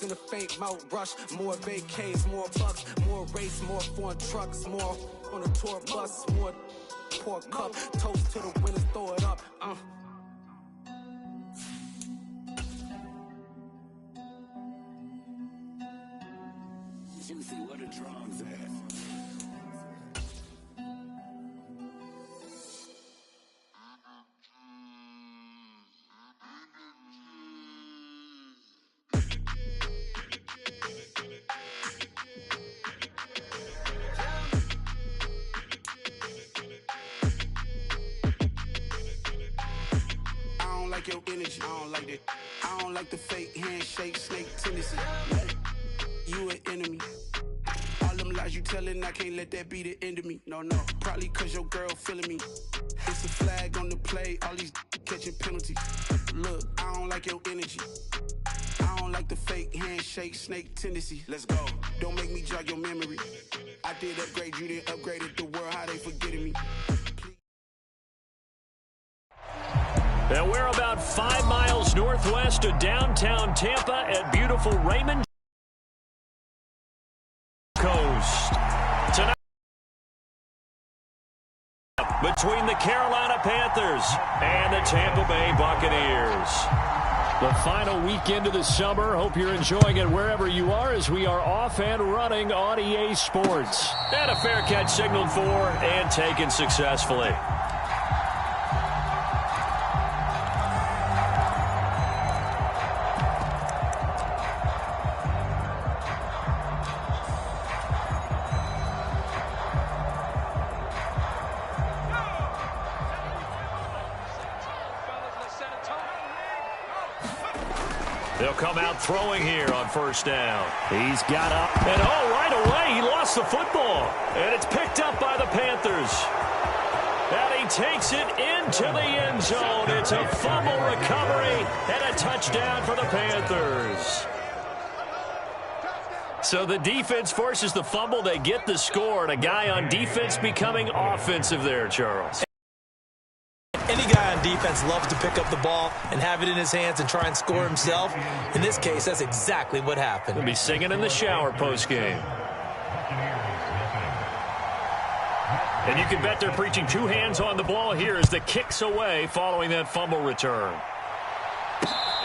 In the fake mouth rush, more vacays, more bucks, more race, more foreign trucks, more on a tour bus, more pork cup, toast to the winners, throw it up. Juicy, where the drums at? Your energy, I don't like that. I don't like the fake handshake, snake tendency. You an enemy. All them lies you telling, I can't let that be the end of me. No, probably cause your girl feeling me. It's a flag on the play, all these catching penalties. Look, I don't like your energy. I don't like the fake handshake, snake tendency. Let's go. Don't make me jog your memory. I did upgrade, you didn't upgrade it. The world, how they forgetting me. And we're about 5 miles northwest of downtown Tampa at beautiful Raymond Coast. Tonight, between the Carolina Panthers and the Tampa Bay Buccaneers. The final weekend of the summer. Hope you're enjoying it wherever you are as we are off and running on EA Sports. And a fair catch signaled for and taken successfully. They'll come out throwing here on first down. He's got up. And right away, he lost the football. And it's picked up by the Panthers. And he takes it into the end zone. It's a fumble recovery and a touchdown for the Panthers. So the defense forces the fumble. They get the score. And a guy on defense becoming offensive there, Charles. Any guy on defense loves to pick up the ball and have it in his hands and try and score himself. In this case, that's exactly what happened. He'll be singing in the shower postgame. And you can bet they're preaching two hands on the ball here as the kick's away following that fumble return.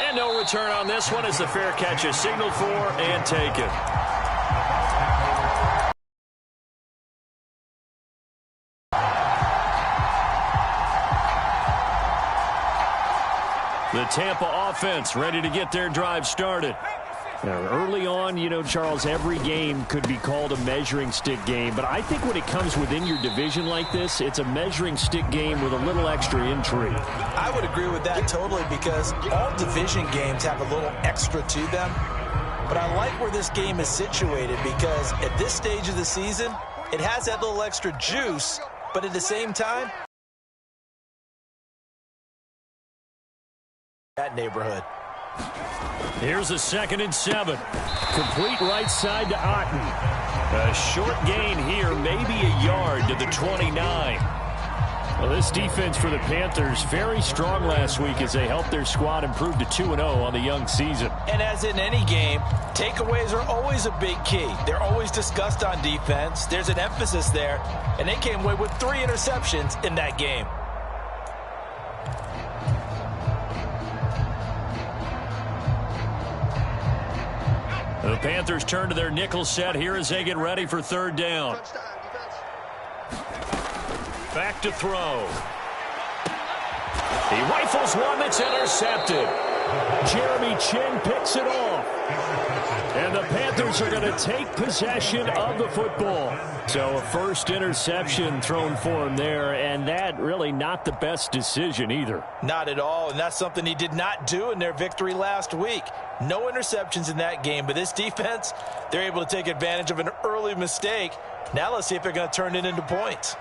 And no return on this one as the fair catch is signaled for and taken. The Tampa offense ready to get their drive started. Now, early on, you know, Charles, every game could be called a measuring stick game. But I think when it comes within your division like this, it's a measuring stick game with a little extra intrigue. I would agree with that totally because all division games have a little extra to them. But I like where this game is situated because at this stage of the season, it has that little extra juice. But at the same time, that neighborhood. Here's a 2nd and 7. Complete right side to Otten. A short gain here, maybe a yard to the 29. Well, this defense for the Panthers, very strong last week as they helped their squad improve to 2-0 on the young season. And as in any game, takeaways are always a big key. They're always discussed on defense. There's an emphasis there, and they came away with 3 interceptions in that game. The Panthers turn to their nickel set here as they get ready for 3rd down. Back to throw. He rifles one that's intercepted. Jeremy Chin picks it off. And the Panthers are going to take possession of the football. So a first interception thrown for him there, and that really not the best decision either. Not at all, and that's something he did not do in their victory last week. No interceptions in that game, but this defense, they're able to take advantage of an early mistake. Now let's see if they're going to turn it into points.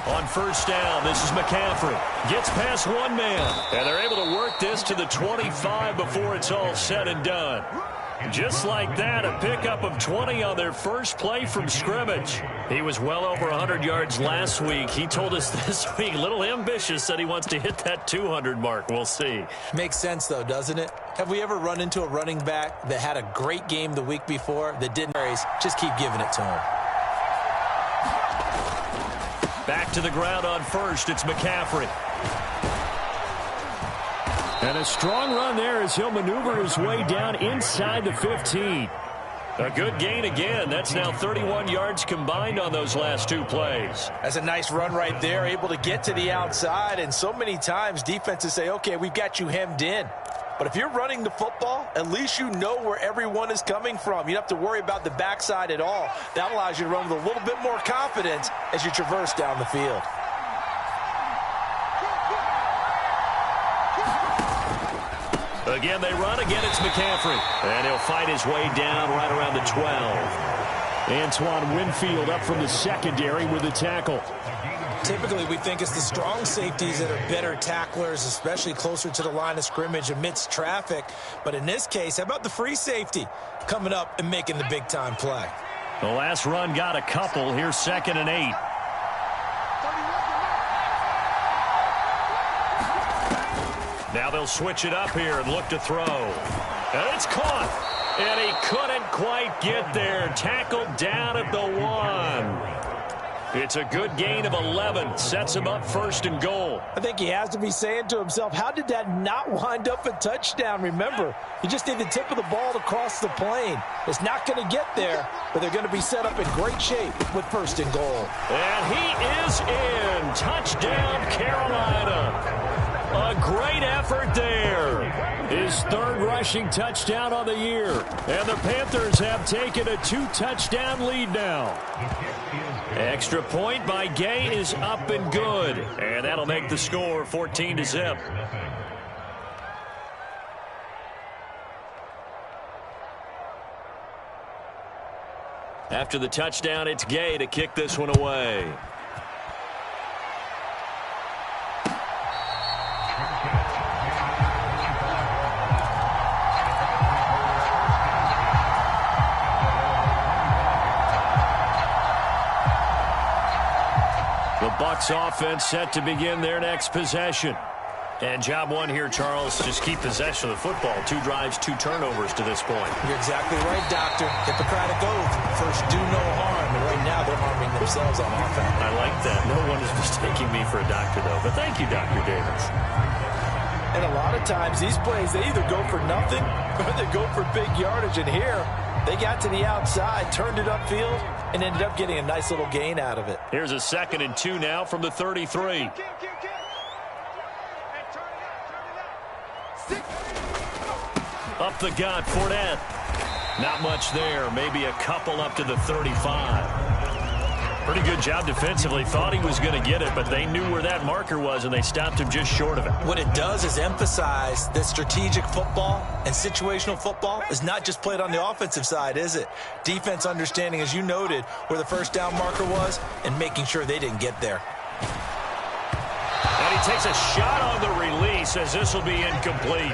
On first down, this is McCaffrey. Gets past one man. And they're able to work this to the 25 before it's all said and done. Just like that, a pickup of 20 on their first play from scrimmage. He was well over 100 yards last week. He told us this week, a little ambitious, said he wants to hit that 200 mark. We'll see. Makes sense, though, doesn't it? Have we ever run into a running back that had a great game the week before that didn't? Just keep giving it to him. Back to the ground on first. It's McCaffrey. And a strong run there as he'll maneuver his way down inside the 15. A good gain again. That's now 31 yards combined on those last two plays. That's a nice run right there, able to get to the outside. And so many times defenses say, okay, we've got you hemmed in. But if you're running the football, at least you know where everyone is coming from. You don't have to worry about the backside at all. That allows you to run with a little bit more confidence as you traverse down the field. Again, they run. Again, it's McCaffrey. And he'll fight his way down right around the 12. Antoine Winfield up from the secondary with the tackle. Typically, we think it's the strong safeties that are better tacklers, especially closer to the line of scrimmage amidst traffic. But in this case, how about the free safety coming up and making the big-time play? The last run got a couple. Here's 2nd and 8. Now they'll switch it up here and look to throw. And it's caught. And he couldn't quite get there. Tackled down at the 1. It's a good gain of 11. Sets him up 1st and goal. I think he has to be saying to himself, how did that not wind up a touchdown? Remember, he just did the tip of the ball to cross the plane. It's not going to get there, but they're going to be set up in great shape with 1st and goal. And he is in. Touchdown, Carolina. A great effort there. His 3rd rushing touchdown on the year. And the Panthers have taken a 2-touchdown lead now. Extra point by Gay is up and good. And that'll make the score 14-0. After the touchdown, it's Gay to kick this one away. The Bucs offense set to begin their next possession. And job one here, Charles, just keep possession of the football. 2 drives, 2 turnovers to this point. You're exactly right, Doctor. Hippocratic oath. First, do no harm. And right now, they're harming themselves on offense. I like that. No one is mistaking me for a doctor, though. But thank you, Dr. Davis. And a lot of times, these plays, they either go for nothing or they go for big yardage. And here, they got to the outside, turned it upfield, and ended up getting a nice little gain out of it. Here's a 2nd and 2 now from the 33. Up the gut, Fournette. Not much there. Maybe a couple up to the 35. Pretty good job defensively. Thought he was going to get it, but they knew where that marker was, and they stopped him just short of it. What it does is emphasize that strategic football and situational football is not just played on the offensive side, is it? Defense understanding, as you noted, where the 1st down marker was and making sure they didn't get there. And he takes a shot on the release as this will be incomplete.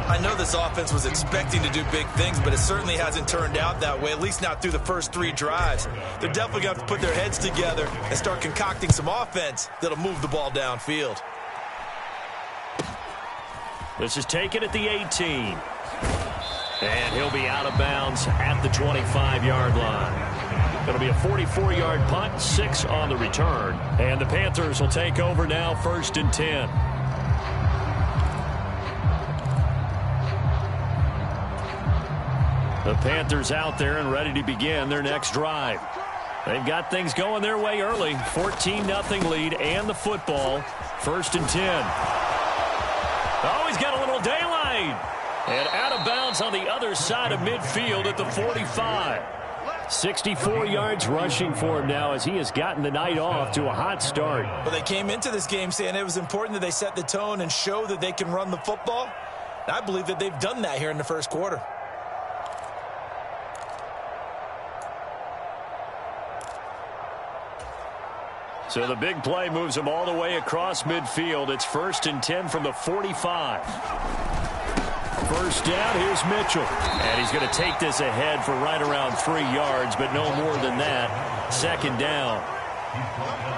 I know this offense was expecting to do big things, but it certainly hasn't turned out that way, at least not through the first 3 drives. They're definitely going to have to put their heads together and start concocting some offense that'll move the ball downfield. This is taken at the 18. And he'll be out of bounds at the 25-yard line. It'll be a 44-yard punt, 6 on the return. And the Panthers will take over now, 1st and 10. The Panthers out there and ready to begin their next drive. They've got things going their way early. 14-0 lead and the football. 1st and 10. Oh, he's got a little daylight. And out of bounds on the other side of midfield at the 45. 64 yards rushing for him now as he has gotten the night off to a hot start. Well, they came into this game saying it was important that they set the tone and show that they can run the football. I believe that they've done that here in the 1st quarter. So the big play moves them all the way across midfield. It's 1st and 10 from the 45. first down. Here's Mitchell. And he's going to take this ahead for right around 3 yards, but no more than that. Second down.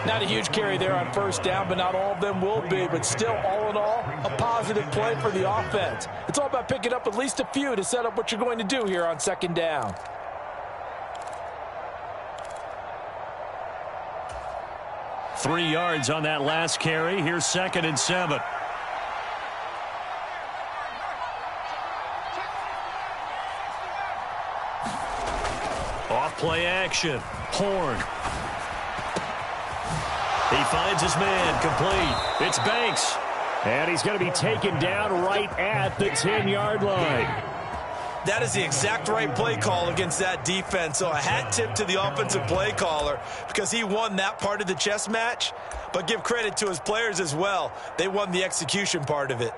Not a huge carry there on first down, but not all of them will be. But still, all in all, a positive play for the offense. It's all about picking up at least a few to set up what you're going to do here on second down. Three yards on that last carry. Here's 2nd and 7. Off play action. Horn. He finds his man, complete. It's Banks. And he's going to be taken down right at the 10-yard line. That is the exact right play call against that defense. So a hat tip to the offensive play caller because he won that part of the chess match. But give credit to his players as well. They won the execution part of it.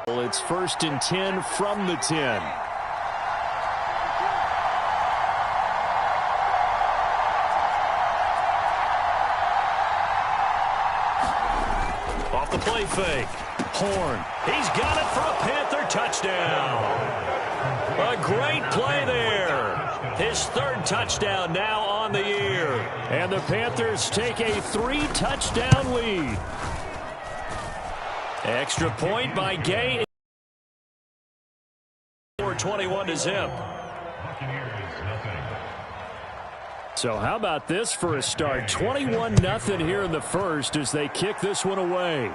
Well, it's 1st and 10 from the 10. Off the play fake. Horn. He's got it for a Panther touchdown. A great play there. His 3rd touchdown now on the year. And the Panthers take a 3-touchdown lead. Extra point by Gay. 21 to zip. So how about this for a start? 21-0 here in the first as they kick this one away.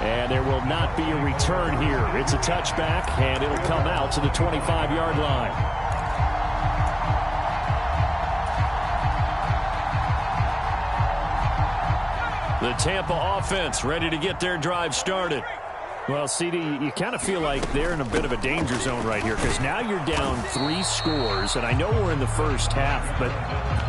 And there will not be a return here. It's a touchback, and it'll come out to the 25-yard line. The Tampa offense ready to get their drive started. Well, CD, you kind of feel like they're in a bit of a danger zone right here because now you're down 3 scores, and I know we're in the first half, but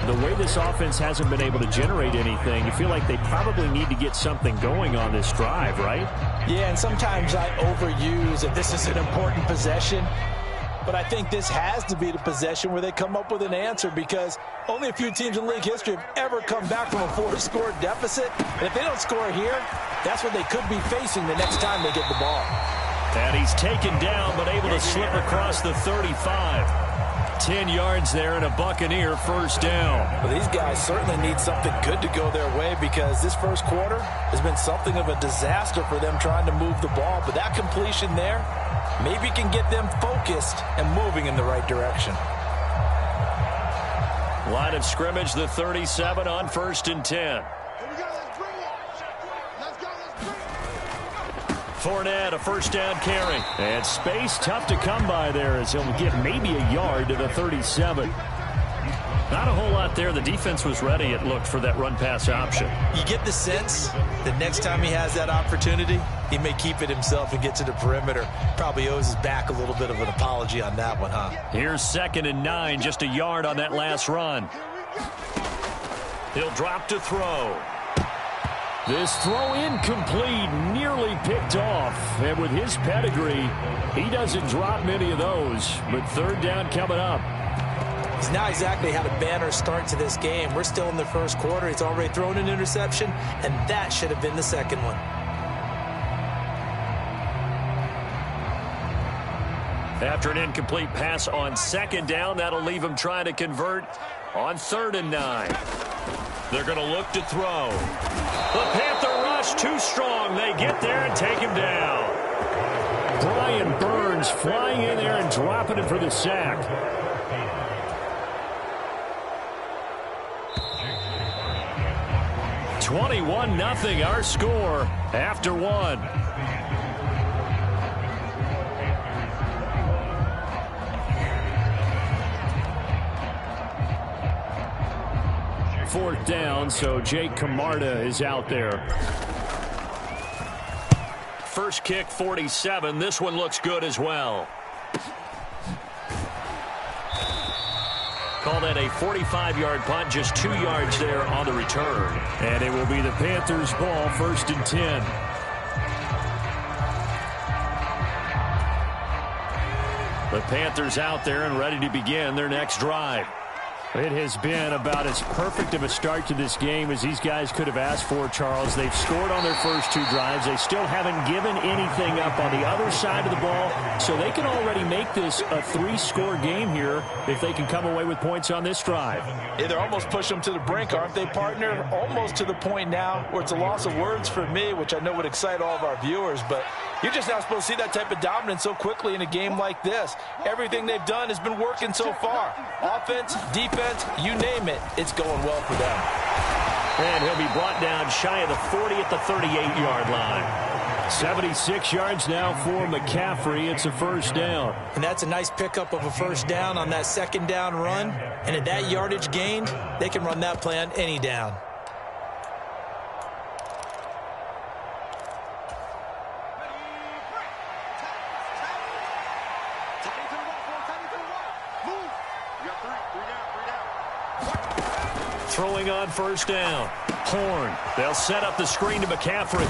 the way this offense hasn't been able to generate anything, you feel like they probably need to get something going on this drive, right? Yeah, and sometimes I overuse if this is an important possession, but I think this has to be the possession where they come up with an answer because only a few teams in league history have ever come back from a 4-score deficit, and if they don't score here, that's what they could be facing the next time they get the ball. And he's taken down but able to slip across the 35. 10 yards there and a Buccaneer first down. Well, these guys certainly need something good to go their way because this first quarter has been something of a disaster for them trying to move the ball. But that completion there maybe can get them focused and moving in the right direction. Line of scrimmage, the 37 on 1st and 10. Fournette, a first down carry. And space tough to come by there as he'll get maybe a yard to the 37. Not a whole lot there. The defense was ready, it looked, for that run-pass option. You get the sense that next time he has that opportunity, he may keep it himself and get to the perimeter. Probably owes his back a little bit of an apology on that one, huh? Here's 2nd and 9, just a yard on that last run. He'll drop to throw. This throw incomplete, nearly picked off. And with his pedigree, he doesn't drop many of those. But 3rd down coming up. He's not exactly had a banner start to this game. We're still in the first quarter. He's already thrown an interception, and that should have been the second one. After an incomplete pass on 2nd down, that'll leave him trying to convert on 3rd and 9. They're going to look to throw. The Panther rush too strong. They get there and take him down. Brian Burns flying in there and dropping it for the sack. (21-0) our score after 1. Fourth down, so Jake Camarda is out there. First kick, 47. This one looks good as well. Call that a 45-yard punt, just 2 yards there on the return. And it will be the Panthers' ball, 1st and 10. The Panthers out there and ready to begin their next drive. It has been about as perfect of a start to this game as these guys could have asked for, Charles. They've scored on their first 2 drives. They still haven't given anything up on the other side of the ball, so they can already make this a 3-score game here if they can come away with points on this drive. Yeah, they're almost pushing them to the brink, aren't they, partner? Almost to the point now where it's a loss of words for me, which I know would excite all of our viewers, but you're just not supposed to see that type of dominance so quickly in a game like this. Everything they've done has been working so far. Offense, defense, you name it, it's going well for them. And he'll be brought down shy of the 40 at the 38-yard line. 76 yards now for McCaffrey. It's a first down. And that's a nice pickup of a first down on that second down run. And at that yardage gained, they can run that play on any down. Throwing on first down. Horn. They'll set up the screen to McCaffrey.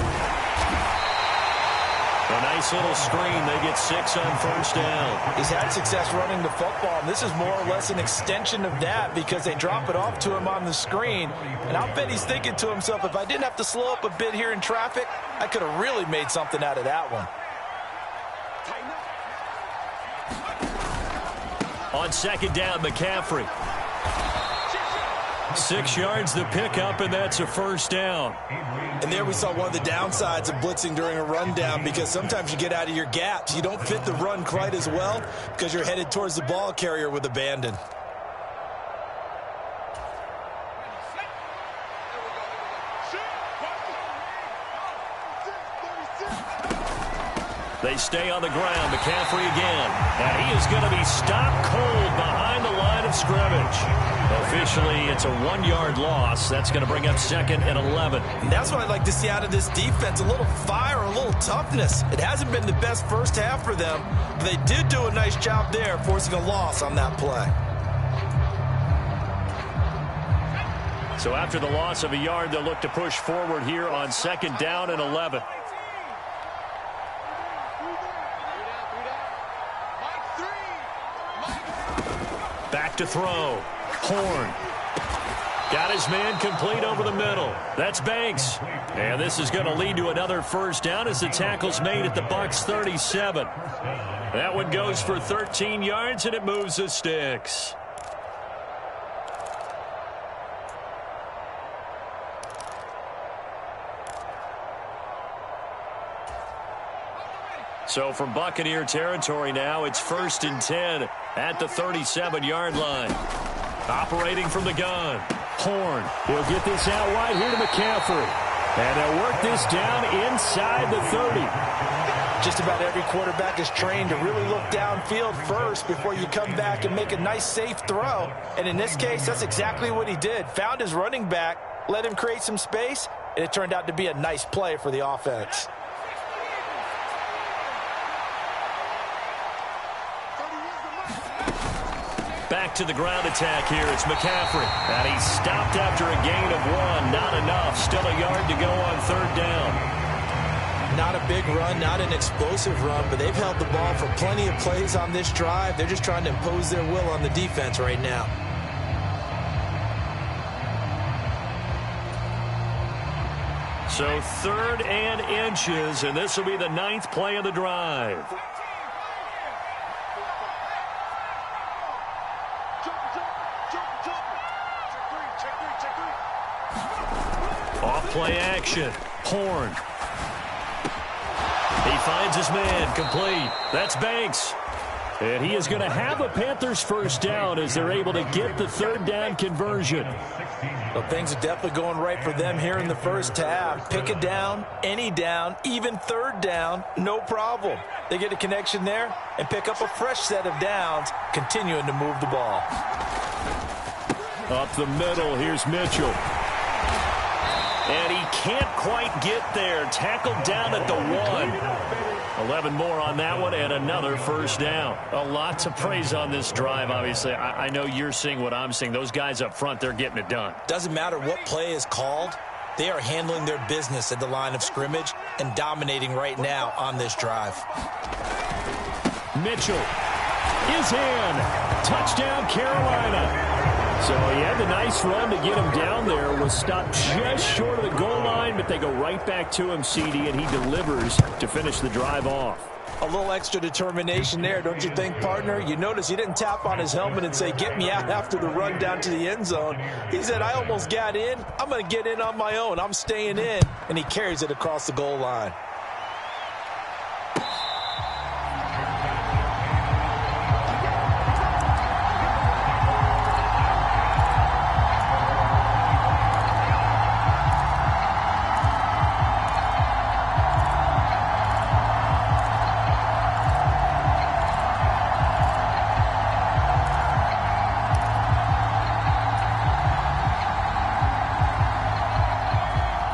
A nice little screen. They get 6 on first down. He's had success running the football, and this is more or less an extension of that because they drop it off to him on the screen. And I'll bet he's thinking to himself, if I didn't have to slow up a bit here in traffic, I could have really made something out of that one. On second down, McCaffrey. 6 yards the pickup, and that's a first down. And there we saw one of the downsides of blitzing during a rundown because sometimes you get out of your gaps. You don't fit the run quite as well because you're headed towards the ball carrier with abandon. They stay on the ground. McCaffrey again. And he is going to be stopped cold behind the line of scrimmage. Officially, it's a 1-yard loss. That's going to bring up 2nd and 11. And that's what I'd like to see out of this defense, a little fire, a little toughness. It hasn't been the best first half for them, but they did do a nice job there, forcing a loss on that play. So after the loss of a yard, they'll look to push forward here on 2nd down and 11. Back to throw. Horn. Got his man complete over the middle. That's Banks. And this is going to lead to another first down as the tackle's made at the Bucs 37. That one goes for 13 yards, and it moves the sticks. So from Buccaneer territory now, it's 1st and 10 at the 37-yard line. Operating from the gun. Horn. He'll get this out wide here to McCaffrey. And they'll work this down inside the 30. Just about every quarterback is trained to really look downfield first before you come back and make a nice, safe throw. And in this case, that's exactly what he did. Found his running back, let him create some space, and it turned out to be a nice play for the offense. Back to the ground attack here. It's McCaffrey. And he's stopped after a gain of 1. Not enough. Still a yard to go on 3rd down. Not a big run, not an explosive run, but they've held the ball for plenty of plays on this drive. They're just trying to impose their will on the defense right now. So 3rd and inches, and this will be the 9th play of the drive. Off-play action. Horn. He finds his man. Complete. That's Banks. And he is going to have a Panthers first down as they're able to get the 3rd down conversion. Well, things are definitely going right for them here in the first half. Pick a down, any down, even 3rd down, no problem. They get a connection there and pick up a fresh set of downs, continuing to move the ball. Up the middle, here's Mitchell. And he can't quite get there. Tackled down at the 1. 11 more on that one and another first down. A lot to praise on this drive, obviously. I know you're seeing what I'm seeing. Those guys up front, they're getting it done. Doesn't matter what play is called. They are handling their business at the line of scrimmage and dominating right now on this drive. Mitchell is in. Touchdown, Carolina. So he had the nice run to get him down there, was stopped just short of the goal line, but they go right back to him, CD, and he delivers to finish the drive off. A little extra determination there, don't you think, partner? You notice he didn't tap on his helmet and say, get me out after the run down to the end zone. He said, I almost got in. I'm going to get in on my own. I'm staying in. And he carries it across the goal line.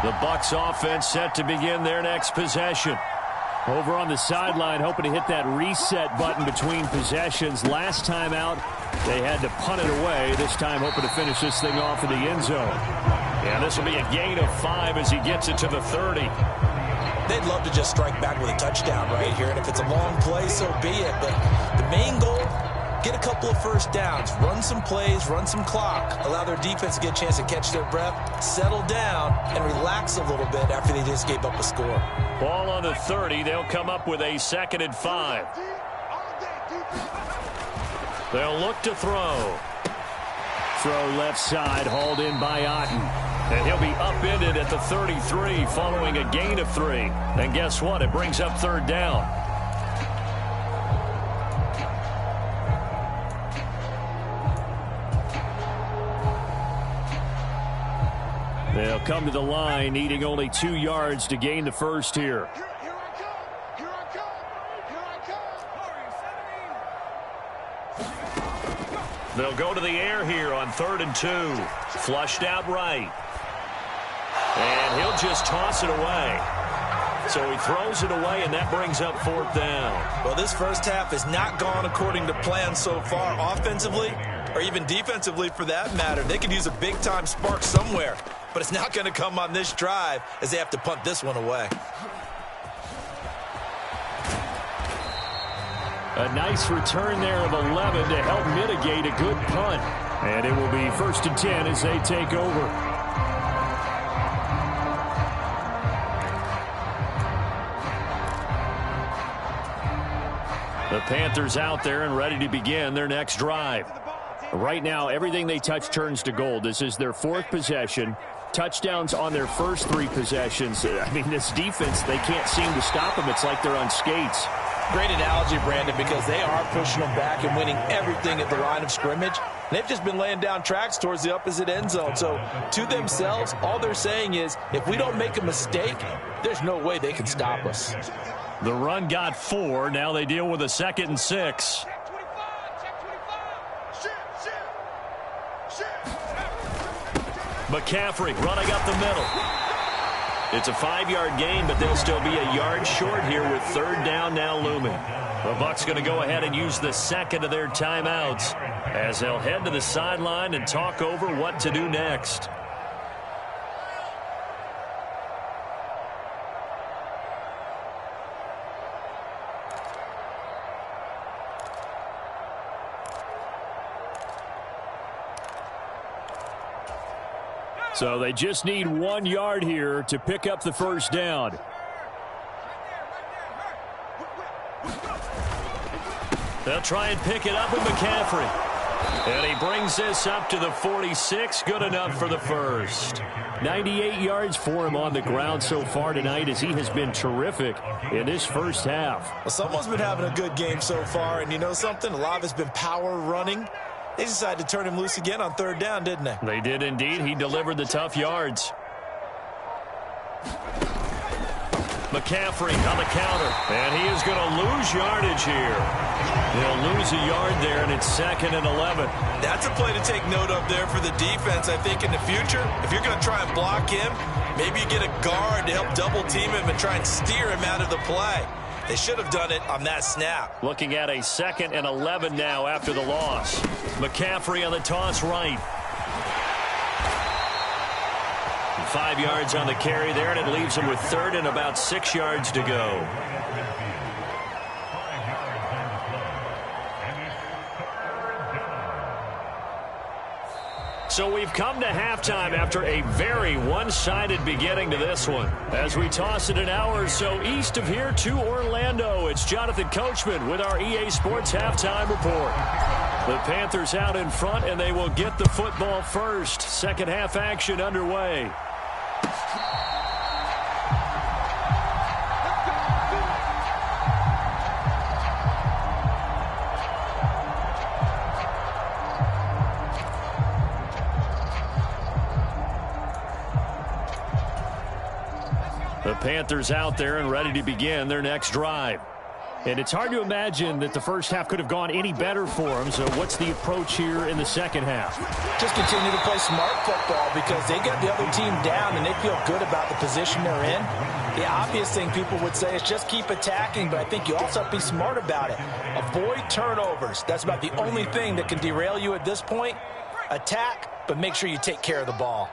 The Bucs offense set to begin their next possession. Over on the sideline, hoping to hit that reset button between possessions. Last time out, they had to punt it away. This time, hoping to finish this thing off in the end zone. Yeah, this will be a gain of 5 as he gets it to the 30. They'd love to just strike back with a touchdown right here, and if it's a long play, so be it. But the main goal, get a couple of first downs, run some plays, run some clock, allow their defense to get a chance to catch their breath, settle down, and relax a little bit after they just gave up a score. Ball on the 30. They'll come up with a 2nd and 5. They'll look to throw. Throw left side, hauled in by Otten. And he'll be upended at the 33 following a gain of 3. And guess what? It brings up 3rd down. They'll come to the line, needing only 2 yards to gain the first here. They'll go to the air here on 3rd and 2. Flushed out right. And he'll just toss it away. So he throws it away, and that brings up 4th down. Well, this first half has not gone according to plan so far offensively, or even defensively for that matter. They could use a big-time spark somewhere, but it's not going to come on this drive as they have to punt this one away. A nice return there of 11 to help mitigate a good punt. And it will be 1st and 10 as they take over. The Panthers out there and ready to begin their next drive. Right now, everything they touch turns to gold. This is their 4th possession. Touchdowns on their first 3 possessions. I mean, this defense, they can't seem to stop them. It's like they're on skates. Great analogy, Brandon, because they are pushing them back and winning everything at the line of scrimmage. They've just been laying down tracks towards the opposite end zone. So to themselves, all they're saying is, if we don't make a mistake, there's no way they can stop us. The run got 4. Now they deal with a 2nd and 6. McCaffrey running up the middle. It's a 5-yard gain, but they'll still be a yard short here with 3rd down now looming. The Bucs going to go ahead and use the 2nd of their timeouts as they'll head to the sideline and talk over what to do next. So they just need 1 yard here to pick up the first down. They'll try and pick it up with McCaffrey. And he brings this up to the 46. Good enough for the first. 98 yards for him on the ground so far tonight as he has been terrific in this first half. Well, someone's been having a good game so far, and you know something? A lot of it's been power running. They decided to turn him loose again on 3rd down, didn't they? They did indeed. He delivered the tough yards. McCaffrey on the counter. And he is going to lose yardage here. They'll lose a yard there, and it's 2nd and 11. That's a play to take note of there for the defense. I think in the future, if you're going to try and block him, maybe you get a guard to help double team him and try and steer him out of the play. They should have done it on that snap. Looking at a 2nd and 11 now after the loss. McCaffrey on the toss right. 5 yards on the carry there, and it leaves him with 3rd and about 6 yards to go. So we've come to halftime after a very one-sided beginning to this one. As we toss it an hour or so east of here to Orlando, it's Jonathan Coachman with our EA Sports Halftime Report. The Panthers out in front, and they will get the football first. Second half action underway. The Panthers out there and ready to begin their next drive. And it's hard to imagine that the first half could have gone any better for them. So what's the approach here in the second half? Just continue to play smart football because they got the other team down and they feel good about the position they're in. The obvious thing people would say is just keep attacking, but I think you also have to be smart about it. Avoid turnovers. That's about the only thing that can derail you at this point. Attack, but make sure you take care of the ball.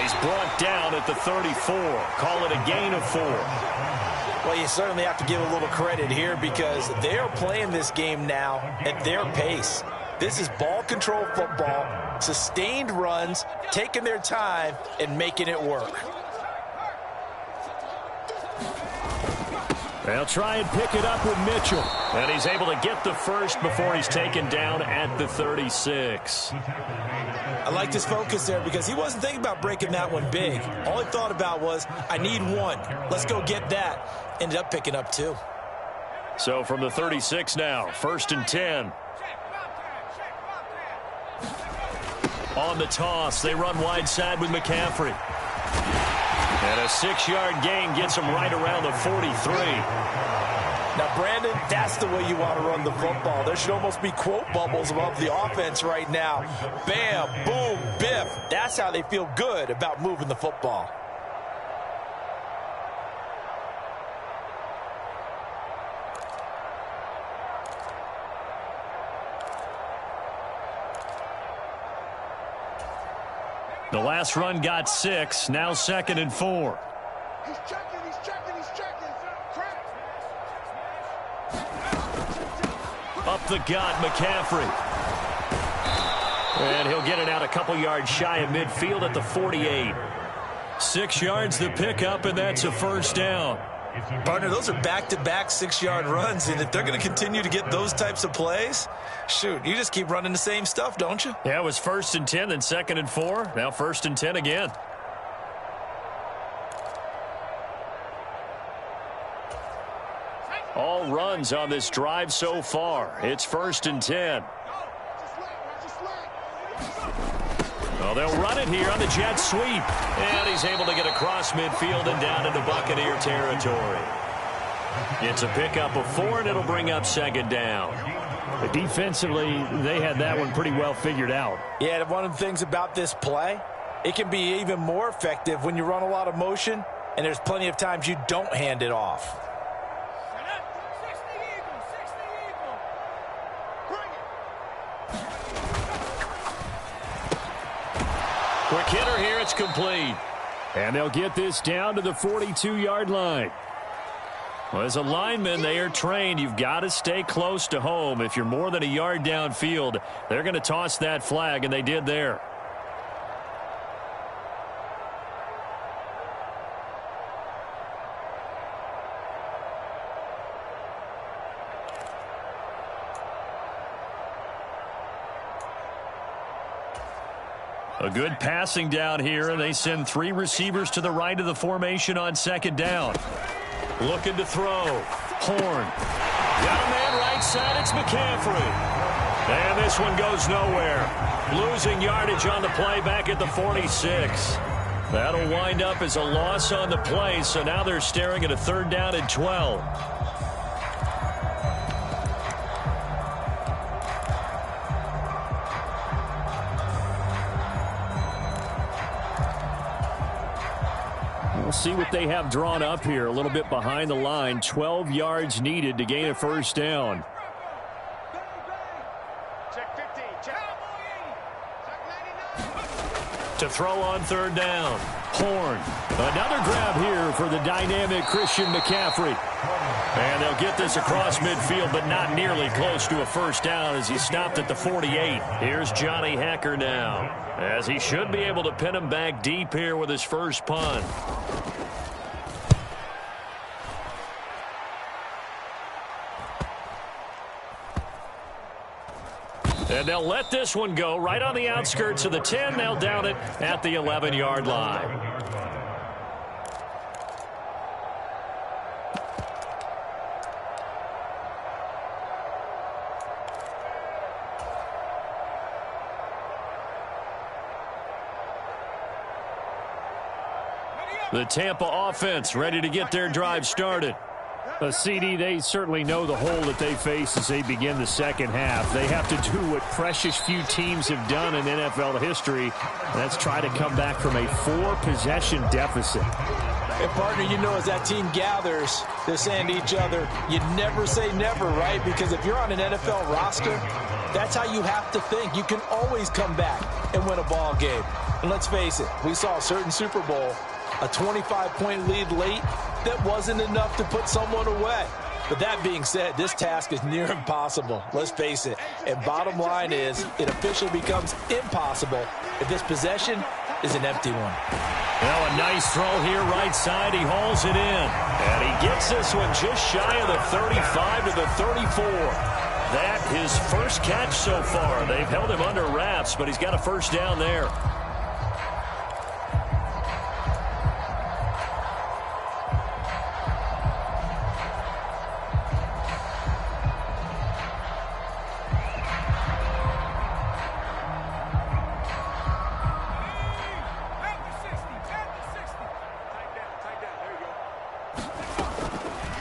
He's brought down at the 34. Call it a gain of 4. Well, you certainly have to give a little credit here because they are playing this game now at their pace. This is ball control football, sustained runs, taking their time, and making it work. They'll try and pick it up with Mitchell. And he's able to get the first before he's taken down at the 36. I liked his focus there because he wasn't thinking about breaking that one big. All he thought about was, I need one. Let's go get that. Ended up picking up 2. So from the 36 now, 1st and 10. On the toss, they run wide side with McCaffrey. And a 6-yard gain gets him right around the 43. Now, Brandon, that's the way you want to run the football. There should almost be quote bubbles above the offense right now. Bam, boom, biff. That's how they feel good about moving the football. The last run got 6, now 2nd and 4. He's checking. Up the gut, McCaffrey. And he'll get it out a couple yards shy of midfield at the 48. 6 yards the pickup, and that's a first down. Partner, those are back-to-back 6-yard runs, and if they're going to continue to get those types of plays, shoot, you just keep running the same stuff, don't you? Yeah, it was 1st and 10, then 2nd and 4, now 1st and 10 again. All runs on this drive so far. It's 1st and 10. Well, they'll run it here on the jet sweep. And he's able to get across midfield and down into Buccaneer territory. It's a pickup of 4, and it'll bring up 2nd down. But defensively, they had that one pretty well figured out. Yeah, and one of the things about this play, it can be even more effective when you run a lot of motion, and there's plenty of times you don't hand it off. Quick hitter here, it's complete. And they'll get this down to the 42-yard line. Well, as a lineman, they are trained. You've got to stay close to home. If you're more than a yard downfield, they're going to toss that flag, and they did there. A good passing down here, and they send 3 receivers to the right of the formation on 2nd down. Looking to throw. Horn. Got a man right side. It's McCaffrey. And this one goes nowhere. Losing yardage on the play back at the 46. That'll wind up as a loss on the play, so now they're staring at a 3rd down and 12. We'll see what they have drawn up here. A little bit behind the line. 12 yards needed to gain a 1st down. Check 50. Check 80. Check 99. To throw on 3rd down. Horn. Another grab here for the dynamic Christian McCaffrey. And they'll get this across midfield, but not nearly close to a first down as he stopped at the 48. Here's Johnny Hacker now, as he should be able to pin him back deep here with his first punt. And they'll let this one go right on the outskirts of the 10. They'll down it at the 11-yard line. The Tampa offense ready to get their drive started. CD, they certainly know the hole that they face as they begin the second half. They have to do what precious few teams have done in NFL history. That's try to come back from a 4-possession deficit. And, partner, you know, as that team gathers, they're saying to each other, you never say never, right? Because if you're on an NFL roster, that's how you have to think. You can always come back and win a ball game. And let's face it, we saw a certain Super Bowl, a 25-point lead late, that wasn't enough to put someone away. But that being said, this task is near impossible. Let's face it. And bottom line is, it officially becomes impossible if this possession is an empty one. Well, a nice throw here, right side. He hauls it in. And he gets this one just shy of the 35 to the 34. That his first catch so far. They've held him under wraps, but he's got a first down there.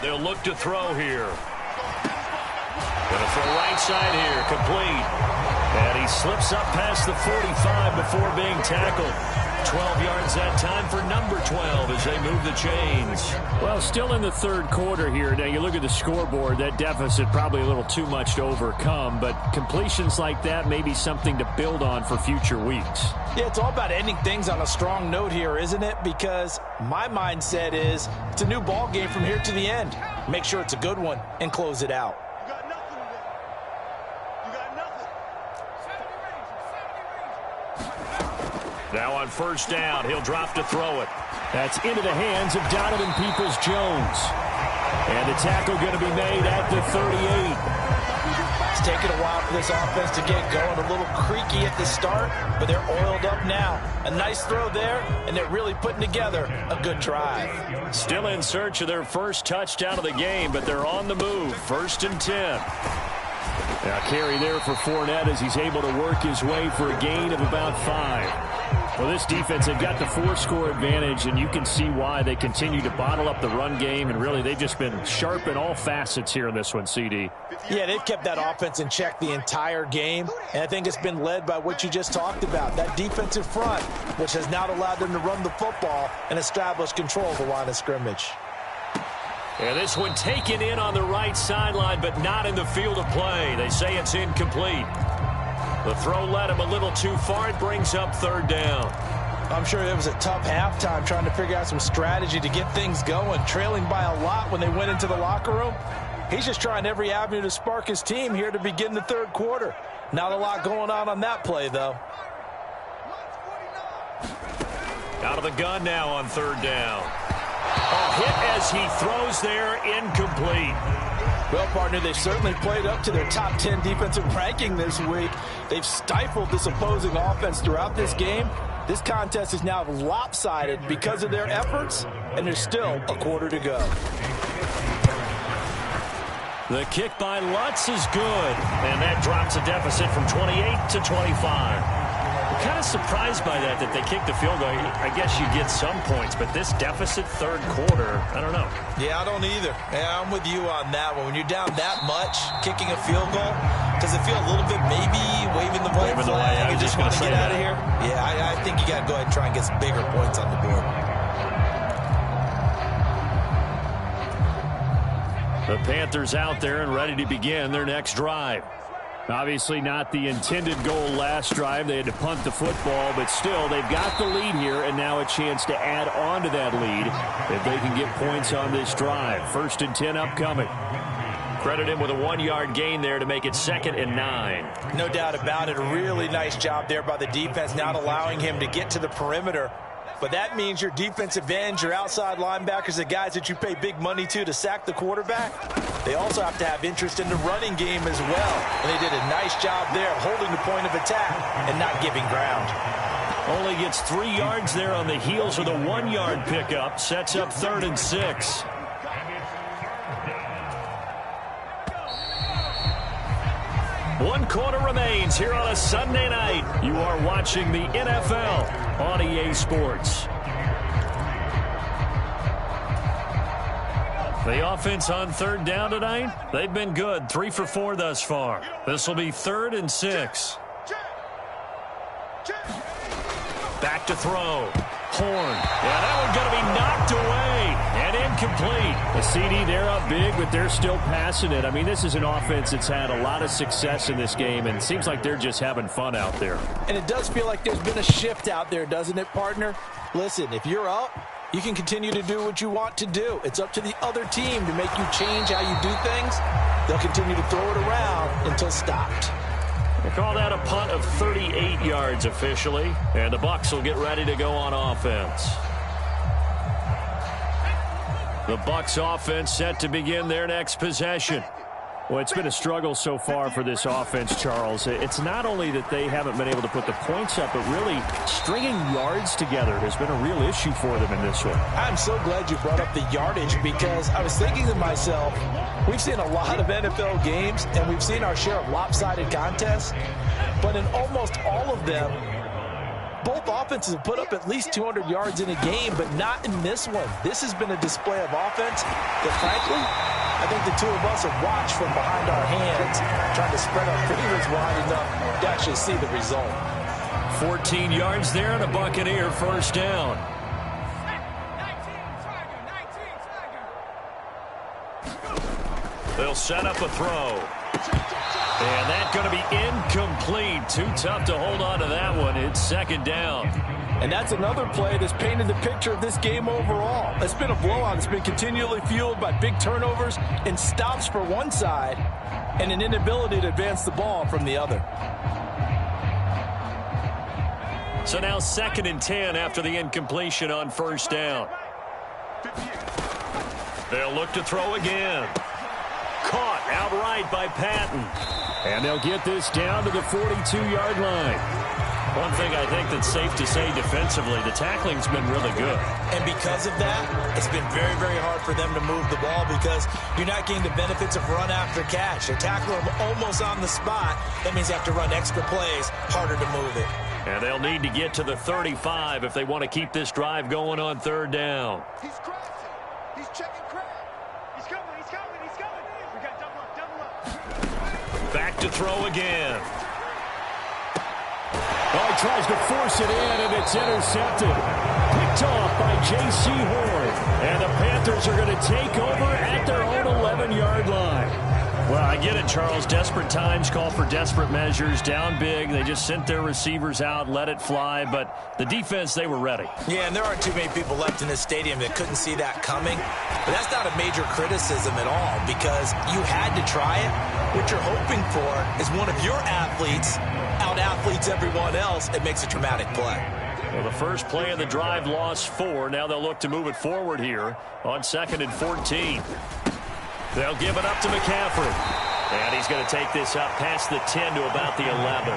They'll look to throw here. Gonna throw right side here, complete. And he slips up past the 45 before being tackled. 12 yards that time for number 12 as they move the chains. Well, still in the third quarter here. Now, you look at the scoreboard, that deficit probably a little too much to overcome, but completions like that may be something to build on for future weeks. Yeah, it's all about ending things on a strong note here, isn't it? Because my mindset is it's a new ball game from here to the end. Make sure it's a good one and close it out. You got nothing today. You got nothing. Now on first down, he'll drop to throw it. That's into the hands of Donovan Peoples-Jones. And the tackle going to be made at the 38. It's taken a while for this offense to get going. A little creaky at the start, but they're oiled up now. A nice throw there, and they're really putting together a good drive. Still in search of their first touchdown of the game, but they're on the move. 1st and 10. Now carry there for Fournette as he's able to work his way for a gain of about 5. Well, this defense, they've got the 4-score advantage, and you can see why they continue to bottle up the run game, and really they've just been sharp in all facets here in this one, CD. Yeah, they've kept that offense in check the entire game, and I think it's been led by what you just talked about, that defensive front, which has now allowed them to run the football and establish control of the line of scrimmage. And this one taken in on the right sideline, but not in the field of play. They say it's incomplete. The throw led him a little too far. It brings up 3rd down. I'm sure it was a tough halftime trying to figure out some strategy to get things going, trailing by a lot when they went into the locker room. He's just trying every avenue to spark his team here to begin the third quarter. Not a lot going on that play, though. Out of the gun now on 3rd down. A hit as he throws there, incomplete. Well, partner, they've certainly played up to their top 10 defensive ranking this week. They've stifled this opposing offense throughout this game. This contest is now lopsided because of their efforts, and there's still a quarter to go. The kick by Lutz is good, and that drops a deficit from 28 to 25. I'm kind of surprised by that they kicked the field goal. I guess you get some points, but this deficit 3rd quarter, I don't know. Yeah, I don't either. Yeah, I'm with you on that one. When you're down that much, kicking a field goal, does it feel a little bit maybe waving the white flag and just want to get out of here? Yeah, I think you got to go ahead and try and get some bigger points on the board. The Panthers out there and ready to begin their next drive. Obviously not the intended goal last drive. They had to punt the football, but still, they've got the lead here, and now a chance to add on to that lead if they can get points on this drive. 1st and 10 upcoming. Credit him with a 1-yard gain there to make it 2nd and 9. No doubt about it. A really nice job there by the defense, not allowing him to get to the perimeter. But that means your defensive ends, your outside linebackers, the guys that you pay big money to sack the quarterback, they also have to have interest in the running game as well. And they did a nice job there of holding the point of attack and not giving ground. Only gets 3 yards there on the heels of the 1-yard pickup. Sets up 3rd and 6. One quarter remains here on a Sunday night. You are watching the NFL on EA Sports. The offense on 3rd down tonight, they've been good. 3 for 4 thus far. This will be 3rd and 6. Back to throw. Horn. Yeah, that one's going to be knocked away and incomplete. The CD, they're up big, but they're still passing it. I mean, this is an offense that's had a lot of success in this game, and it seems like they're just having fun out there. And it does feel like there's been a shift out there, doesn't it, partner? Listen, if you're up, you can continue to do what you want to do. It's up to the other team to make you change how you do things. They'll continue to throw it around until stopped. They call that a punt of 38 yards officially, and the Bucs will get ready to go on offense. The Bucs offense set to begin their next possession. Well, it's been a struggle so far for this offense, Charles. It's not only that they haven't been able to put the points up, but really stringing yards together has been a real issue for them in this one. I'm so glad you brought up the yardage because I was thinking to myself, we've seen a lot of NFL games and we've seen our share of lopsided contests, but in almost all of them, both offenses have put up at least 200 yards in a game, but not in this one. This has been a display of offense that, frankly, I think the two of us have watched from behind our hands, trying to spread our fingers wide enough to actually see the result. 14 yards there and a Buccaneer 1st down. They'll set up a throw. And that's going to be incomplete. Too tough to hold on to that one. It's 2nd down. And that's another play that's painted the picture of this game overall. It's been a blowout. It's been continually fueled by big turnovers and stops for one side and an inability to advance the ball from the other. So now 2nd and 10 after the incompletion on 1st down. They'll look to throw again. Caught outright by Patton. And they'll get this down to the 42-yard line. One thing I think that's safe to say defensively, the tackling's been really good. And because of that, it's been very, very hard for them to move the ball because you're not getting the benefits of run after catch. They tackle them almost on the spot. That means they have to run extra plays, harder to move it. And they'll need to get to the 35 if they want to keep this drive going on 3rd down. He's crossing. He's checking crab. He's coming. He's coming. He's coming. We got double up. Double up. Back to throw again. Oh, he tries to force it in, and it's intercepted. Picked off by J.C. Horn. And the Panthers are going to take over at their own 11-yard line. Well, I get it, Charles. Desperate times call for desperate measures. Down big. They just sent their receivers out, let it fly. But the defense, they were ready. Yeah, and there aren't too many people left in this stadium that couldn't see that coming. But that's not a major criticism at all because you had to try it. What you're hoping for is one of your athletes out-athletes everyone else. It makes a dramatic play. Well, the first play of the drive lost 4. Now they'll look to move it forward here on 2nd and 14. They'll give it up to McCaffrey. And he's going to take this up past the 10 to about the 11.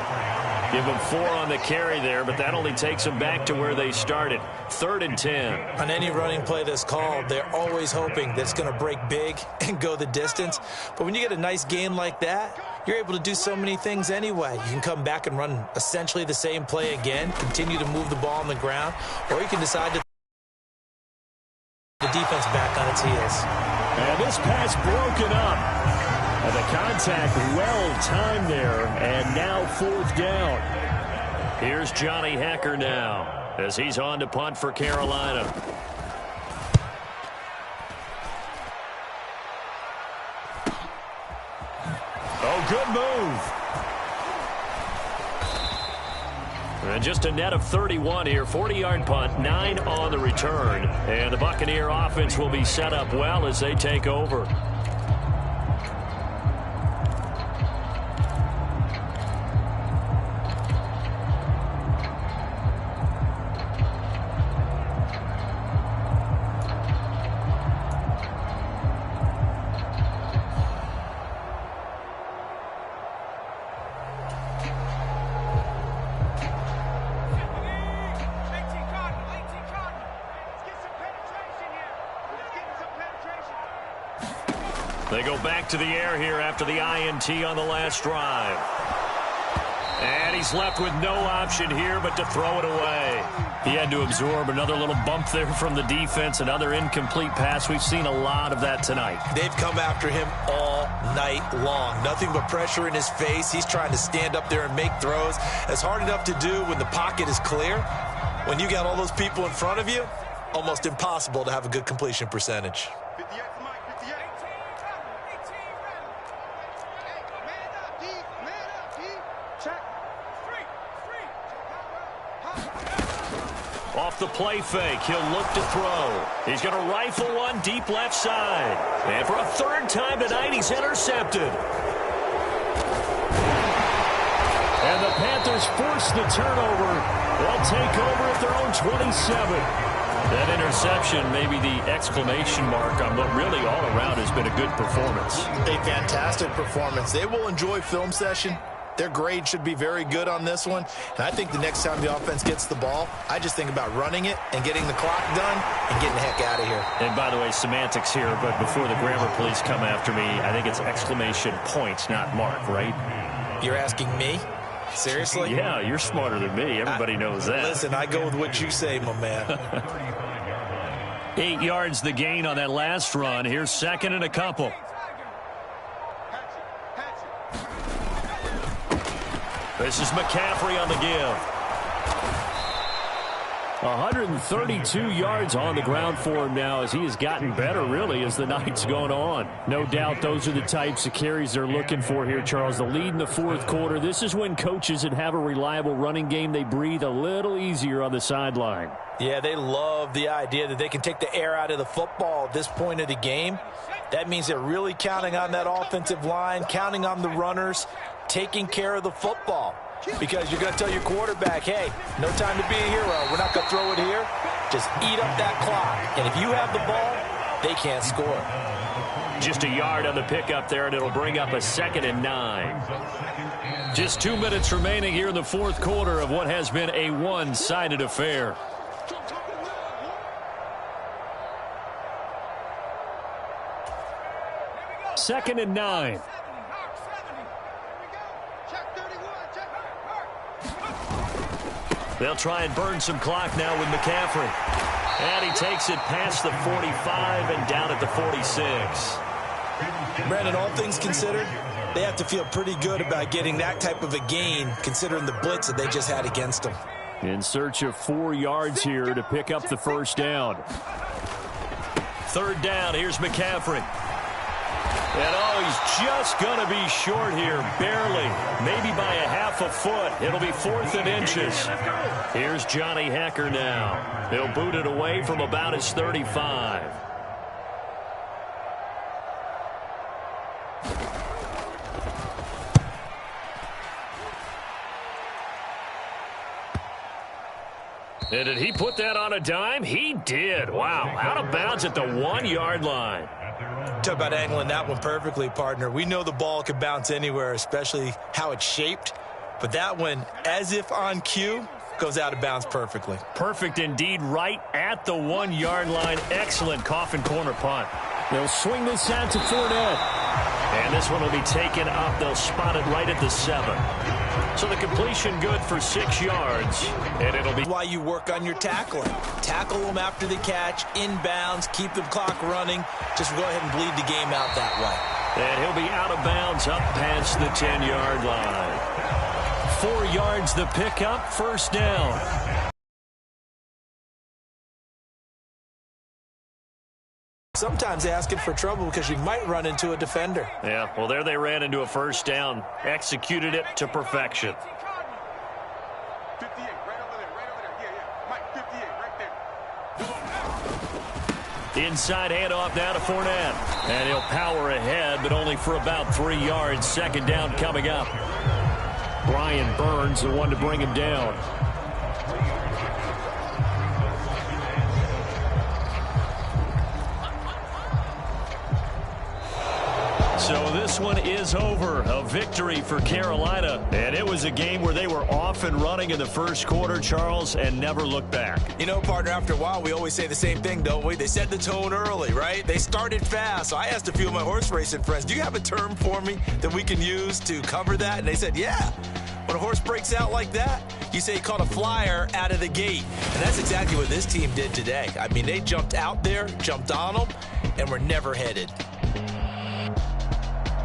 Give him 4 on the carry there, but that only takes them back to where they started. 3rd and 10. On any running play that's called, they're always hoping that it's going to break big and go the distance. But when you get a nice gain like that, you're able to do so many things anyway. You can come back and run essentially the same play again, continue to move the ball on the ground, or you can decide to the defense back on its heels. And this pass broken up. And the contact well timed there. And now 4th down. Here's Johnny Hecker now as he's on to punt for Carolina. Oh, good move. And just a net of 31 here, 40-yard punt, 9 on the return. And the Buccaneer offense will be set up well as they take over. They go back to the air here after the INT on the last drive. And he's left with no option here but to throw it away. He had to absorb another little bump there from the defense, another incomplete pass. We've seen a lot of that tonight. They've come after him all night long. Nothing but pressure in his face. He's trying to stand up there and make throws. It's hard enough to do when the pocket is clear. When you got all those people in front of you, almost impossible to have a good completion percentage. Off the play fake, he'll look to throw. He's going to rifle one deep left side. And for a third time tonight, he's intercepted. And the Panthers force the turnover. They'll take over at their own 27. That interception, maybe the exclamation mark on what really all around has been a good performance. A fantastic performance. They will enjoy film session. Their grade should be very good on this one. And I think the next time the offense gets the ball, I just think about running it and getting the clock done and getting the heck out of here. And by the way, semantics here, but before the grammar police come after me, I think it's exclamation points, not mark, right? You're asking me? Seriously? Yeah, you're smarter than me. Everybody knows that. Listen, I go with what you say, my man. 8 yards the gain on that last run. Here's second and a couple. This is McCaffrey on the give. 132 yards on the ground for him now as he has gotten better, really, as the night's going on. No doubt those are the types of carries they're looking for here, Charles. The lead in the fourth quarter. This is when coaches that have a reliable running game, they breathe a little easier on the sideline. Yeah, they love the idea that they can take the air out of the football at this point of the game. That means they're really counting on that offensive line, counting on the runners, taking care of the football. Because you're going to tell your quarterback, hey, no time to be a hero. We're not going to throw it here. Just eat up that clock. And if you have the ball, they can't score. Just a yard on the pickup there, and it'll bring up a 2nd and 9. Just 2 minutes remaining here in the fourth quarter of what has been a one-sided affair. Second and 9. They'll try and burn some clock now with McCaffrey. And he takes it past the 45 and down at the 46. Brandon, all things considered, they have to feel pretty good about getting that type of a gain considering the blitz that they just had against them. In search of 4 yards here to pick up the first down. Third down, here's McCaffrey. And he's just going to be short here, barely, maybe by a half a foot. It'll be 4th and inches. Here's Johnny Hecker now. He'll boot it away from about his 35. And did he put that on a dime? He did. Wow, out of bounds at the 1-yard line. Talk about angling that one perfectly, partner. We know the ball could bounce anywhere, especially how it's shaped. But that one, as if on cue, goes out of bounds perfectly. Perfect indeed, right at the 1-yard line. Excellent coffin corner punt. They'll swing this out to Fournette. And this one will be taken up. They'll spot it right at the 7. So the completion good for 6 yards. And it'll be why you work on your tackling. Tackle them after the catch, inbounds, keep the clock running. Just go ahead and bleed the game out that way. And he'll be out of bounds up past the 10-yard line. 4 yards the pickup, first down. Sometimes asking for trouble because you might run into a defender. Yeah, well, there they ran into a first down. Executed it to perfection. 58. Inside handoff now to Fournette. And he'll power ahead, but only for about 3 yards. Second down coming up. Brian Burns, the one to bring him down. So this one is over. A victory for Carolina. And it was a game where they were off and running in the first quarter, Charles, and never looked back. You know, partner, after a while, we always say the same thing, don't we? They set the tone early, right? They started fast. So I asked a few of my horse racing friends, do you have a term for me that we can use to cover that? And they said, yeah. When a horse breaks out like that, you say he caught a flyer out of the gate. And that's exactly what this team did today. I mean, they jumped out there, jumped on them, and were never headed.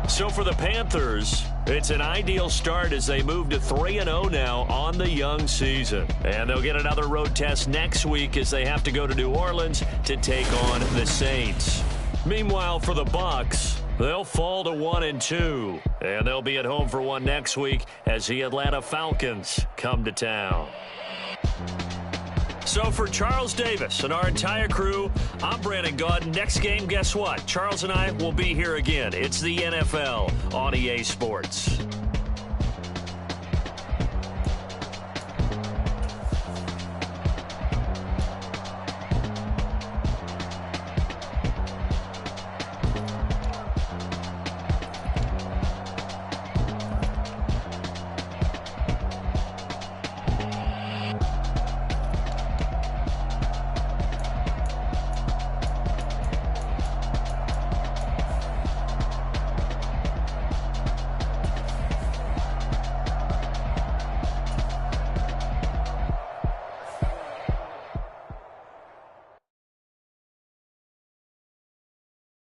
So for the Panthers, it's an ideal start as they move to 3-0 now on the young season. And they'll get another road test next week as they have to go to New Orleans to take on the Saints. Meanwhile, for the Bucs, they'll fall to 1-2. And they'll be at home for one next week as the Atlanta Falcons come to town. So for Charles Davis and our entire crew, I'm Brandon Gaudin. Next game, guess what? Charles and I will be here again. It's the NFL on EA Sports.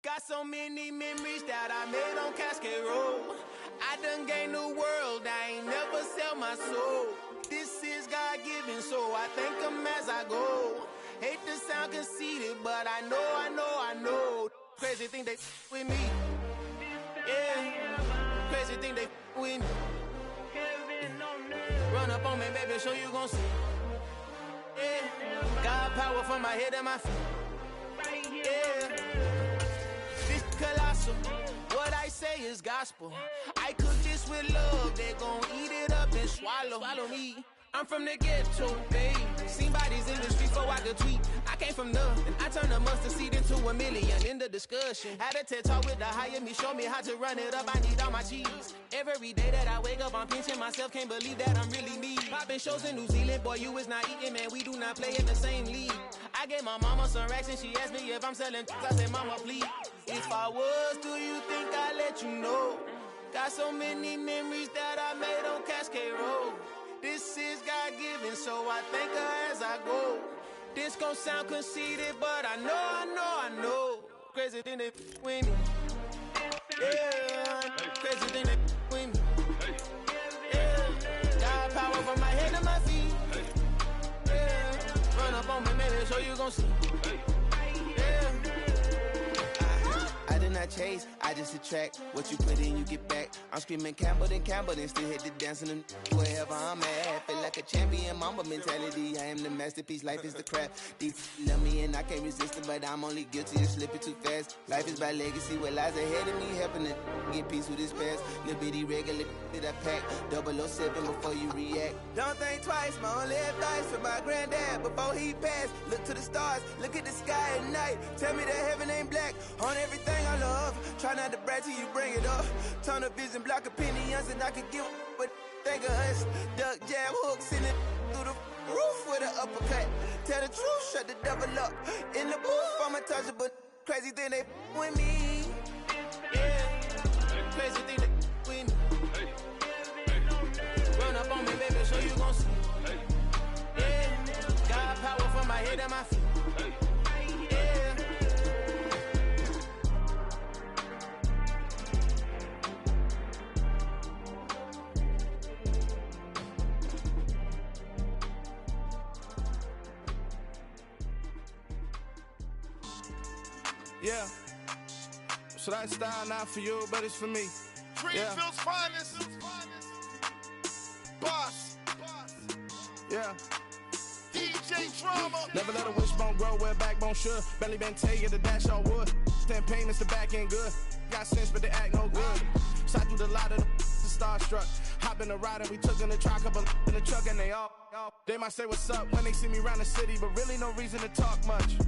Got so many memories that I made on Cascade Road. I done gained the world, I ain't never sell my soul. This is God-given, so I thank him as I go. Hate to sound conceited, but I know. Crazy thing they with me. Yeah, crazy thing they with me. Run up on me, baby, show you gon' see. Yeah, God power from my head and my feet. Yeah. Colossal. What I say is gospel. I cook this with love. They gon' eat it up and swallow me. I'm from the ghetto, babe. Seen bodies in the streets so I could tweet. I came from nothing. I turned a mustard seed into a million in the discussion. Had a TED talk with the higher me. Show me how to run it up. I need all my cheese. Every day that I wake up, I'm pinching myself. Can't believe that I'm really me. Popping shows in New Zealand. Boy, you is not eating, man. We do not play in the same league. I gave my mama some racks and she asked me if I'm selling. I said, mama, please. If I was, do you think I'd let you know? Got so many memories that I made on Cascade Road. This is God-given, so I thank her as I go. This gon' sound conceited, but I know. Crazy thing they with me. Yeah, crazy thing they with me. Yeah, got power from my head to my feet. Yeah, run up on me, maybe so you gon' see. Yeah. I did not chase, I just attract. What you put in, you get back. I'm screaming Campbell, then still hit the dancing and wherever I'm at. Feel like a champion, mamba mentality. I am the masterpiece, life is the crap. Deep love me and I can't resist it, but I'm only guilty of slipping too fast. Life is by legacy, what lies ahead of me, helping to get peace with this past. Little bitty regular that I pack, 007 before you react. Don't think twice, my only advice for my granddad before he passed. Look to the stars, look at the sky at night. Tell me that heaven ain't black on everything I love. Try not to brag till you bring it up. Tunnel vision, block opinions, and I could give but think of us. Duck jab hooks in it through the roof with an uppercut. Tell the truth, shut the devil up. In the booth, I'm untouchable. Crazy thing they with me. Yeah, crazy thing they with me. Run up on me, baby, so you gon' see. Yeah, God power from my head and my feet. Yeah, so that style not for you, but it's for me. Greenfield's finest. Boss. Yeah. DJ DJ Drama. Never let a wishbone grow where a backbone should. Belly been taking the dash all wood. 10 payments, the back end good. Got sense, but they act no good. Side through the lot of the starstruck. Hop in the ride and we took in the truck, couple in the truck, and they might say what's up when they see me around the city, but really no reason to talk much.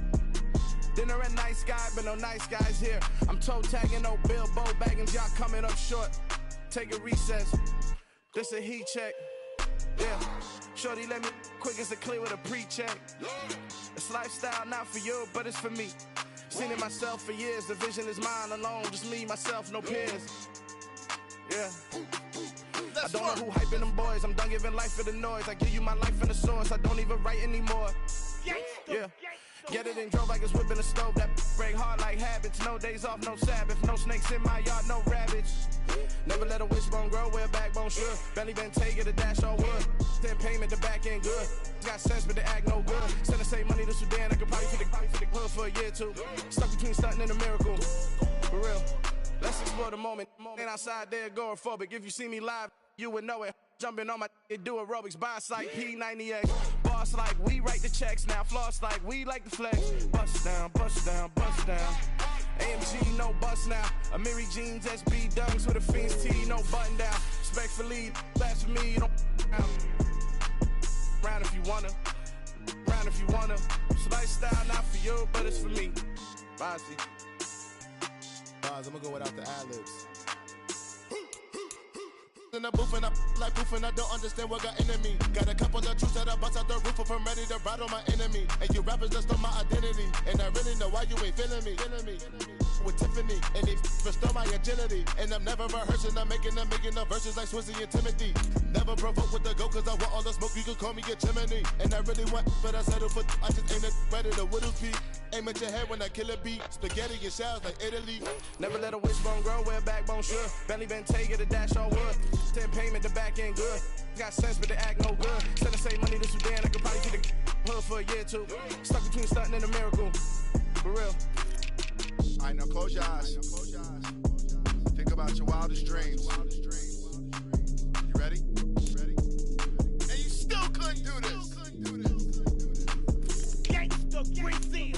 Dinner at Nice Guy, but no nice guys here. I'm toe tagging, no Bilbo Baggins, y'all coming up short. Take a recess. This a heat check. Yeah. Shorty let me quick as a clear with a pre-check. It's lifestyle not for you, but it's for me. Seen it myself for years. The vision is mine alone. Just me, myself, no peers. Yeah. I don't know who hyping them boys. I'm done giving life for the noise. I give you my life in the source. I don't even write anymore. Yeah. Get it and drove like it's whipping a stove. That break hard like habits. No days off, no Sabbath. No snakes in my yard, no rabbits. Never let a wishbone grow where a backbone should. Belly been taking the dash all wood. 10 payment, the back end good. Got sense, but they act no good. Send the same money to Sudan. I could probably fit the hood for a year or two. Stuck between stunting and a miracle. For real. Let's explore the moment. Ain't outside there agoraphobic. If you see me live, you would know it. Jumping on my do aerobics, boss like P90X. Boss like we write the checks now. Floss like we like the flex. Bust down, bust down, bust down. AMG, no bust now. Amiri jeans, SB dunks with a Fiends T, no button down. Respectfully, that's for me, you don't round if you wanna. Round if you wanna. It's lifestyle not for you, but it's for me. Bossy. Bars, I'm gonna go without the ad-libs. In the booth and I like proof and I don't understand what got into me. Got a couple of truths that I bust out the roof if I'm ready to ride on my enemy. And you rappers just stole my identity, and I really know why you ain't feeling me. With Tiffany, and they restore my agility. And I'm never rehearsing, I'm making up verses like Swizzy and Timothy. Never provoke with the go, cause I want all the smoke, you can call me a chimney. And I really want, but I settle for, I just aim it ready to whittle peak. Aim at your head when I kill a beat. Spaghetti and shells like Italy. Never let a wishbone grow where a backbone should. Belly been taking the dash all wood. 10 payment, the back end good. Got sense, but they act no good. Send the same money to Sudan, I could probably get the hood for a year or two. Stuck between stunting and a miracle. For real. Alright, now close your eyes. Think about your wildest dreams. You ready? And you still couldn't do this. Gangsta Brazil.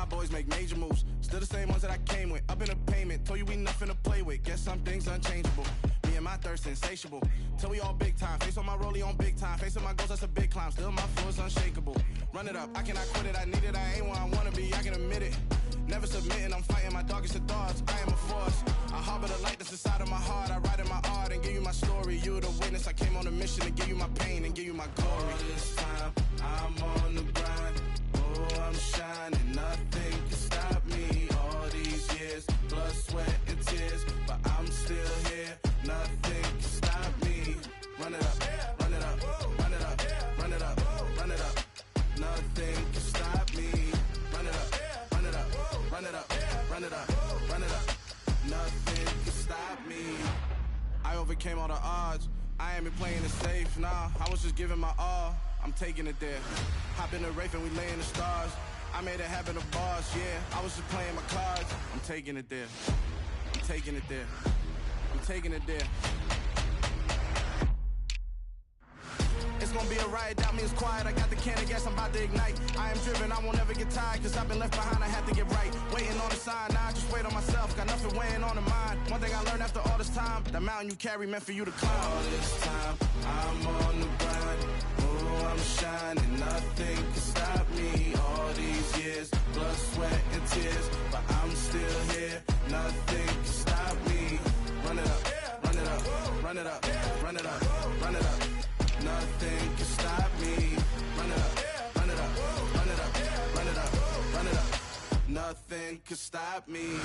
Boys make major moves, still the same ones that I came with. Up in a payment, told you we nothing to play with. Guess some things unchangeable. Me and my thirst insatiable. Till we all big time. Face on my rollie on big time. Face on my goals, that's a big climb. Still my flow is unshakable. Run it up, I cannot quit it. I need it, I ain't where I wanna be. I can admit it. Never submitting, I'm fighting my darkest of thoughts. I am a force. I harbor the light that's inside of my heart. I write in my art and give you my story. You the witness. I came on a mission to give you my pain and give you my glory. All this time, I'm on the grind. Oh, I'm shining, nothing can stop me. All these years, blood, sweat, and tears, but I'm still here. Nothing can stop me. Run it up, run it up, run it up, run it up, run it up. Nothing can stop me. Run it up, run it up, run it up, run it up, run it up. Nothing can stop me. I overcame all the odds. I ain't been playing it safe, nah. I was just giving my all. I'm taking it there. Hop in the Wraith and we lay in the stars. I made it happen to bars, yeah. I was just playing my cards. I'm taking it there. I'm taking it there. I'm taking it there. It's gonna be a riot, doubt me it's quiet. I got the can of gas, I'm about to ignite. I am driven, I won't ever get tired, cause I've been left behind, I had to get right. Waiting on the sign, now I just wait on myself. Got nothing weighing on the mind. One thing I learned after all this time, the mountain you carry meant for you to climb. All this time, I'm on the grind. Oh, I'm shining, nothing can stop me. All these years, blood, sweat, and tears, but I'm still here. Nothing can stop me. Run it up, run it up, run it up, run it up, run it up. Nothing can stop me. Run it up, run it up, run it up, run it up, run it up. Nothing can stop me.